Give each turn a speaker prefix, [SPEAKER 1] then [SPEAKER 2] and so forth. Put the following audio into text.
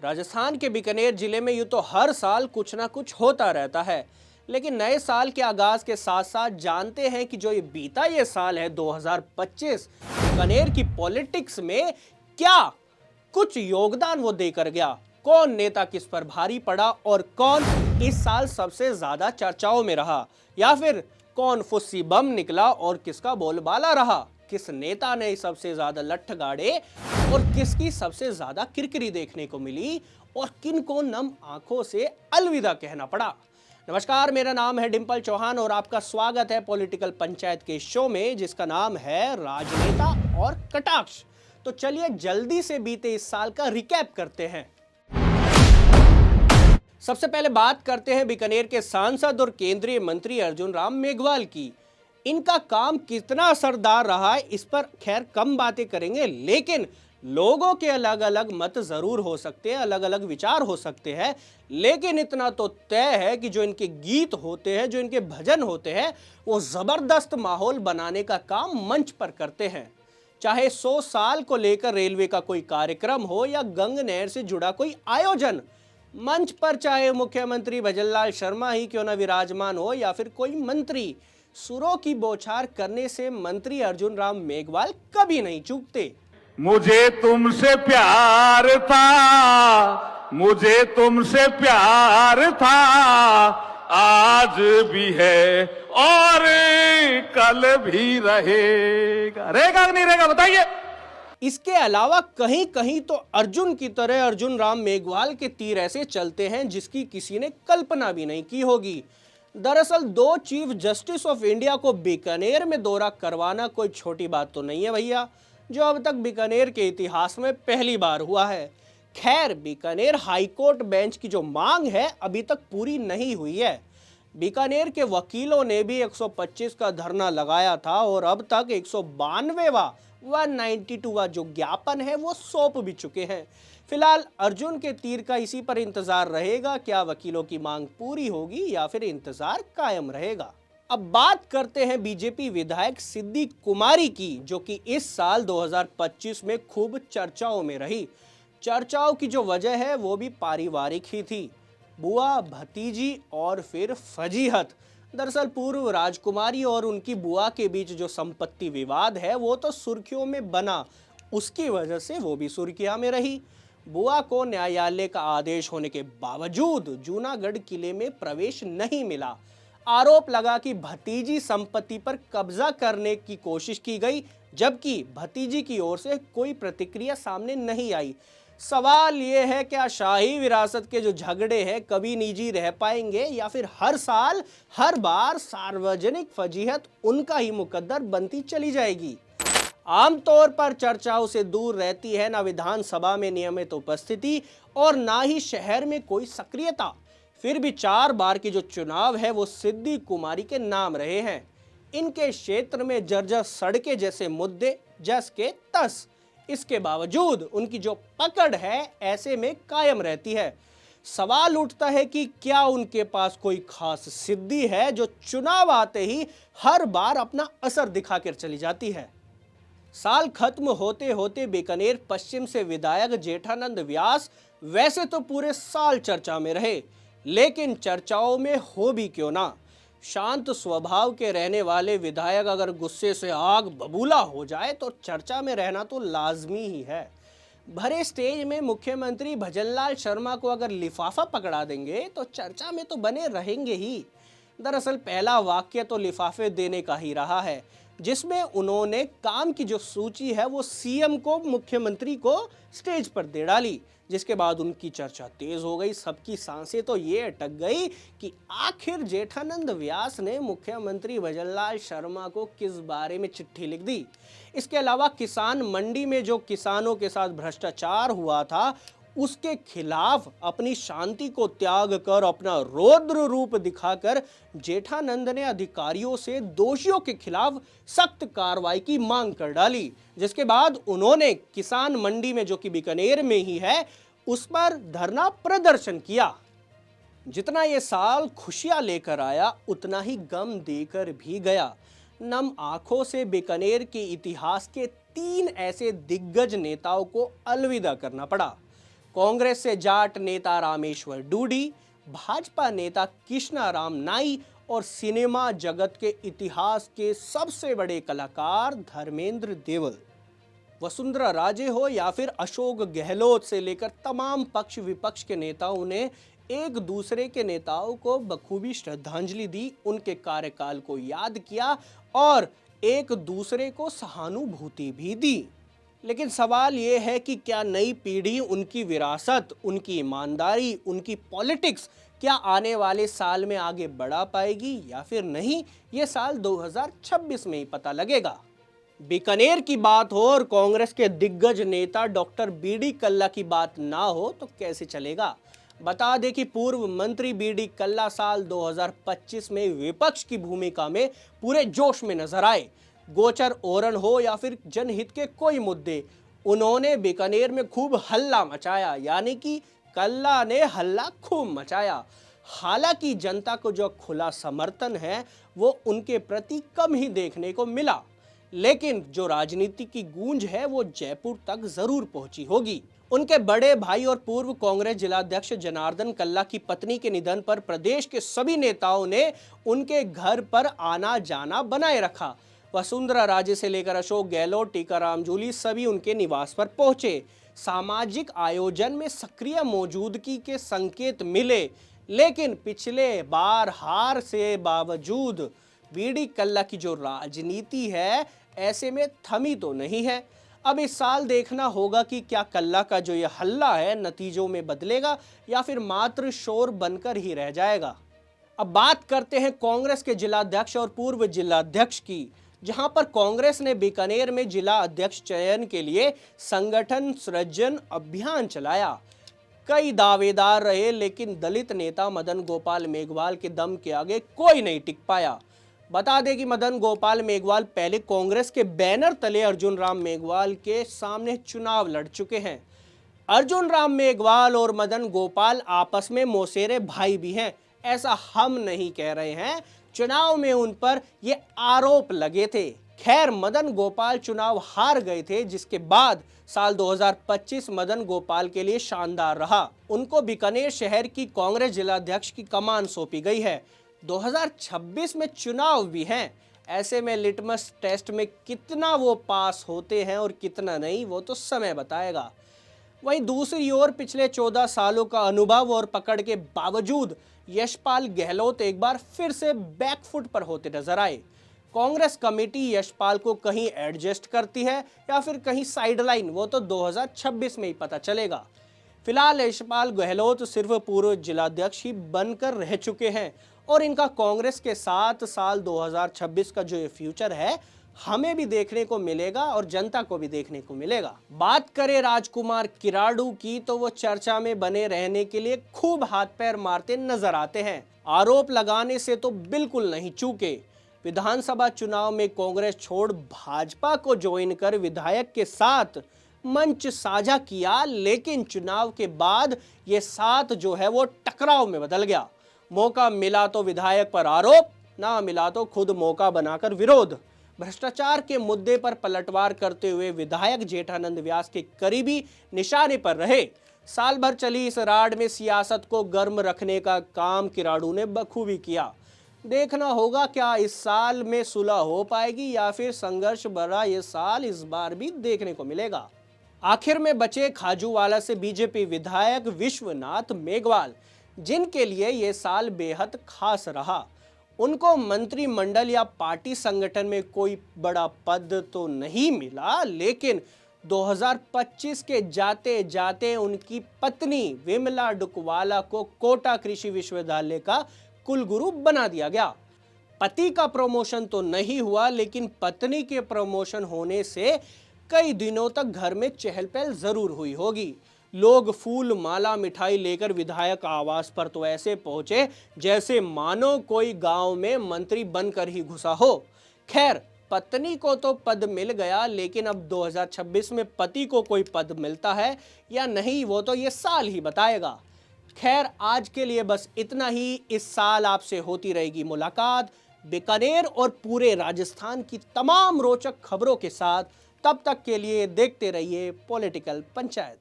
[SPEAKER 1] राजस्थान के बीकानेर जिले में यूं तो हर साल कुछ ना कुछ होता रहता है, लेकिन नए साल के आगाज के साथ साथ जानते हैं कि जो ये साल है 2025 बीकानेर की पॉलिटिक्स में क्या कुछ योगदान वो देकर गया। कौन नेता किस पर भारी पड़ा और कौन इस साल सबसे ज्यादा चर्चाओं में रहा, या फिर कौन फुस्सी बम निकला और किसका बोलबाला रहा। किस नेता ने सबसे ज्यादा लठ गाड़े और किसकी सबसे ज्यादा किरकिरी देखने को मिली और किन को नम आंखों से अलविदा कहना पड़ा। नमस्कार, मेरा नाम है डिंपल चौहान और आपका स्वागत है पॉलिटिकल पंचायत के शो में, जिसका नाम है राजनेता और कटाक्ष। तो चलिए जल्दी से बीते इस साल का रिकैप करते हैं। सबसे पहले बात करते हैं बीकानेर के सांसद और केंद्रीय मंत्री अर्जुन राम मेघवाल की। इनका काम कितना असरदार रहा है इस पर खैर कम बातें करेंगे, लेकिन लोगों के अलग अलग मत जरूर हो सकते हैं, अलग अलग विचार हो सकते हैं, लेकिन इतना तो तय है कि जो इनके गीत होते हैं, जो इनके भजन होते हैं, वो जबरदस्त माहौल बनाने का काम मंच पर करते हैं। चाहे 100 साल को लेकर रेलवे का कोई कार्यक्रम हो या गंग नहर से जुड़ा कोई आयोजन, मंच पर चाहे मुख्यमंत्री भजनलाल शर्मा ही क्यों न विराजमान हो या फिर कोई मंत्री, सुरों की बौछार करने से मंत्री अर्जुन राम मेघवाल कभी नहीं चूकते।
[SPEAKER 2] मुझे तुमसे प्यार था, मुझे तुमसे प्यार था, आज भी है और कल भी रहेगा। रहेगा नहीं रहेगा बताइए।
[SPEAKER 1] इसके अलावा कहीं कहीं तो अर्जुन की तरह अर्जुन राम मेघवाल के तीर ऐसे चलते हैं जिसकी किसी ने कल्पना भी नहीं की होगी। दरअसल 2 चीफ जस्टिस ऑफ इंडिया को बीकानेर में दौरा करवाना कोई छोटी बात तो नहीं है भैया, जो अब तक बीकानेर के इतिहास में पहली बार हुआ है। खैर, बीकानेर हाईकोर्ट बेंच की जो मांग है अभी तक पूरी नहीं हुई है। बीकानेर के वकीलों ने भी 125 का धरना लगाया था और अब तक 192वां 192वां जो ज्ञापन है वो सौंप भी चुके हैं। फिलहाल अर्जुन के तीर का इसी पर इंतजार रहेगा, क्या वकीलों की मांग पूरी होगी या फिर इंतजार कायम रहेगा। अब बात करते हैं बीजेपी विधायक सिद्धि कुमारी की, जो कि इस साल 2025 में खूब चर्चाओं में रही। चर्चाओं की जो वजह है वो भी पारिवारिक ही थी, बुआ भतीजी और फिर फजीहत। दरअसल पूर्व राजकुमारी और उनकी बुआ के बीच जो संपत्ति विवाद है वो तो सुर्खियों में बना, उसकी वजह से वो भी सुर्खियां में रही। बुआ को न्यायालय का आदेश होने के बावजूद जूनागढ़ किले में प्रवेश नहीं मिला। आरोप लगा कि भतीजी संपत्ति पर कब्जा करने की कोशिश की गई, जबकि भतीजी की ओर से कोई प्रतिक्रिया सामने नहीं आई। सवाल यह है, क्या शाही विरासत के जो झगड़े हैं कभी निजी रह पाएंगे या फिर हर साल हर बार सार्वजनिक फजीहत उनका ही मुकद्दर बनती चली जाएगी। आमतौर पर चर्चाओं से दूर रहती है ना विधानसभा में नियमित उपस्थिति और ना ही शहर में कोई सक्रियता। फिर भी 4 बार की जो चुनाव है वो सिद्धि कुमारी के नाम रहे हैं। इनके क्षेत्र में जर्जर सड़कें जैसे मुद्दे जस के तस, इसके बावजूद उनकी जो पकड़ है ऐसे में कायम रहती है। सवाल उठता है कि क्या उनके पास कोई खास सिद्धि है जो चुनाव आते ही हर बार अपना असर दिखाकर चली जाती है। साल खत्म होते होते बीकानेर पश्चिम से विधायक जेठानंद व्यास वैसे तो पूरे साल चर्चा में रहे, लेकिन चर्चाओं में हो भी क्यों ना, शांत स्वभाव के रहने वाले विधायक अगर गुस्से से आग बबूला हो जाए तो चर्चा में रहना तो लाजमी ही है। भरे स्टेज में मुख्यमंत्री भजनलाल शर्मा को अगर लिफाफा पकड़ा देंगे तो चर्चा में तो बने रहेंगे ही। दरअसल पहला वाक्य तो लिफाफे देने का ही रहा है, जिसमें उन्होंने काम की जो सूची है वो सीएम को, मुख्यमंत्री को स्टेज पर दे डाली, जिसके बाद उनकी चर्चा तेज हो गई। सबकी सांसें तो ये अटक गई कि आखिर जेठानंद व्यास ने मुख्यमंत्री भजनलाल शर्मा को किस बारे में चिट्ठी लिख दी। इसके अलावा किसान मंडी में जो किसानों के साथ भ्रष्टाचार हुआ था उसके खिलाफ अपनी शांति को त्याग कर, अपना रौद्र रूप दिखाकर जेठानंद ने अधिकारियों से दोषियों के खिलाफ सख्त कार्रवाई की मांग कर डाली, जिसके बाद उन्होंने किसान मंडी में जो कि बीकानेर में ही है उस पर धरना प्रदर्शन किया। जितना ये साल खुशियां लेकर आया उतना ही गम देकर भी गया। नम आंखों से बीकानेर के इतिहास के 3 ऐसे दिग्गज नेताओं को अलविदा करना पड़ा। कांग्रेस से जाट नेता रामेश्वर डूडी, भाजपा नेता कृष्णा राम नाई और सिनेमा जगत के इतिहास के सबसे बड़े कलाकार धर्मेंद्र देवल। वसुंधरा राजे हो या फिर अशोक गहलोत से लेकर तमाम पक्ष विपक्ष के नेताओं ने एक दूसरे के नेताओं को बखूबी श्रद्धांजलि दी, उनके कार्यकाल को याद किया और एक दूसरे को सहानुभूति भी दी। लेकिन सवाल यह है कि क्या नई पीढ़ी उनकी विरासत, उनकी ईमानदारी, उनकी पॉलिटिक्स क्या आने वाले साल में आगे बढ़ा पाएगी या फिर नहीं, ये साल 2026 में ही पता लगेगा। बीकानेर की बात हो और कांग्रेस के दिग्गज नेता डॉक्टर बीडी कल्ला की बात ना हो तो कैसे चलेगा। बता दें कि पूर्व मंत्री बीडी कल्ला साल 2025 में विपक्ष की भूमिका में पूरे जोश में नजर आए। गोचर ओरन हो या फिर जनहित के कोई मुद्दे, उन्होंने बीकानेर में खूब हल्ला मचाया, यानी कि कल्ला ने हल्ला खूब मचाया। हालांकि जनता को जो खुला समर्थन है वो उनके प्रति कम ही देखने को मिला, लेकिन जो राजनीति की गूंज है वो जयपुर तक जरूर पहुंची होगी। उनके बड़े भाई और पूर्व कांग्रेस जिलाध्यक्ष जनार्दन कल्ला की पत्नी के निधन पर प्रदेश के सभी नेताओं ने उनके घर पर आना जाना बनाए रखा। वसुंधरा राजे से लेकर अशोक गहलोत, टीकाराम जूली सभी उनके निवास पर पहुंचे। सामाजिक आयोजन में सक्रिय मौजूदगी के संकेत मिले, लेकिन पिछले बार हार से बावजूद बीडी कल्ला की जो राजनीति है ऐसे में थमी तो नहीं है। अब इस साल देखना होगा कि क्या कल्ला का जो ये हल्ला है नतीजों में बदलेगा या फिर मात्र शोर बनकर ही रह जाएगा। अब बात करते हैं कांग्रेस के जिलाध्यक्ष और पूर्व जिलाध्यक्ष की, जहां पर कांग्रेस ने बीकानेर में जिला अध्यक्ष चयन के लिए संगठन सृजन अभियान चलाया। कई दावेदार रहे, लेकिन दलित नेता मदन गोपाल मेघवाल के दम के आगे कोई नहीं टिक पाया। बता दें कि मदन गोपाल मेघवाल पहले कांग्रेस के बैनर तले अर्जुन राम मेघवाल के सामने चुनाव लड़ चुके हैं। अर्जुन राम मेघवाल और मदन गोपाल आपस में मौसेरे भाई भी हैं, ऐसा हम नहीं कह रहे हैं। चुनाव में उन पर ये आरोप लगे थे। खैर, मदन गोपाल चुनाव हार गए थे, जिसके बाद साल 2025 मदन गोपाल के लिए शानदार रहा। उनको बीकानेर शहर की कांग्रेस जिलाध्यक्ष की कमान सौंपी गई है। 2026 में चुनाव भी हैं, ऐसे में लिटमस टेस्ट में कितना वो पास होते हैं और कितना नहीं, वो तो समय बताएगा। वहीं दूसरी ओर पिछले 14 सालों का अनुभव और पकड़ के बावजूद यशपाल गहलोत एक बार फिर से बैकफुट पर होते नजर आए। कांग्रेस कमेटी यशपाल को कहीं एडजस्ट करती है या फिर कहीं साइडलाइन, वो तो 2026 में ही पता चलेगा। फिलहाल यशपाल गहलोत सिर्फ पूर्व जिलाध्यक्ष ही बनकर रह चुके हैं और इनका कांग्रेस के साथ साल 2026 का जो ये फ्यूचर है हमें भी देखने को मिलेगा और जनता को भी देखने को मिलेगा। बात करें राजकुमार किराड़ू की, तो वो चर्चा में बने रहने के लिए खूब हाथ पैर मारते नजर आते हैं। आरोप लगाने से तो बिल्कुल नहीं चूके। विधानसभा चुनाव में कांग्रेस छोड़ भाजपा को ज्वाइन कर विधायक के साथ मंच साझा किया, लेकिन चुनाव के बाद ये साथ जो है वो टकराव में बदल गया। मौका मिला तो विधायक पर आरोप, ना मिला तो खुद मौका बनाकर विरोध। भ्रष्टाचार के मुद्दे पर पलटवार करते हुए विधायक जेठानंद व्यास के करीबी निशाने पर रहे। साल भर चली इस राड में सियासत को गर्म रखने का काम किराड़ू ने बखूबी किया। देखना होगा क्या इस साल में सुलह हो पाएगी या फिर संघर्ष भरा ये साल इस बार भी देखने को मिलेगा। आखिर में बचे खाजूवाला से बीजेपी विधायक विश्वनाथ मेघवाल, जिनके लिए ये साल बेहद खास रहा। उनको मंत्रिमंडल या पार्टी संगठन में कोई बड़ा पद तो नहीं मिला, लेकिन 2025 के जाते जाते उनकी पत्नी विमला डुकवाला को कोटा कृषि विश्वविद्यालय का कुलगुरु बना दिया गया। पति का प्रमोशन तो नहीं हुआ, लेकिन पत्नी के प्रमोशन होने से कई दिनों तक घर में चहल पहल जरूर हुई होगी। लोग फूल माला मिठाई लेकर विधायक आवास पर तो ऐसे पहुंचे जैसे मानो कोई गांव में मंत्री बनकर ही घुसा हो। खैर, पत्नी को तो पद मिल गया, लेकिन अब 2026 में पति को कोई पद मिलता है या नहीं, वो तो ये साल ही बताएगा। खैर, आज के लिए बस इतना ही। इस साल आपसे होती रहेगी मुलाकात बीकानेर और पूरे राजस्थान की तमाम रोचक खबरों के साथ। तब तक के लिए देखते रहिए पॉलिटिकल पंचायत।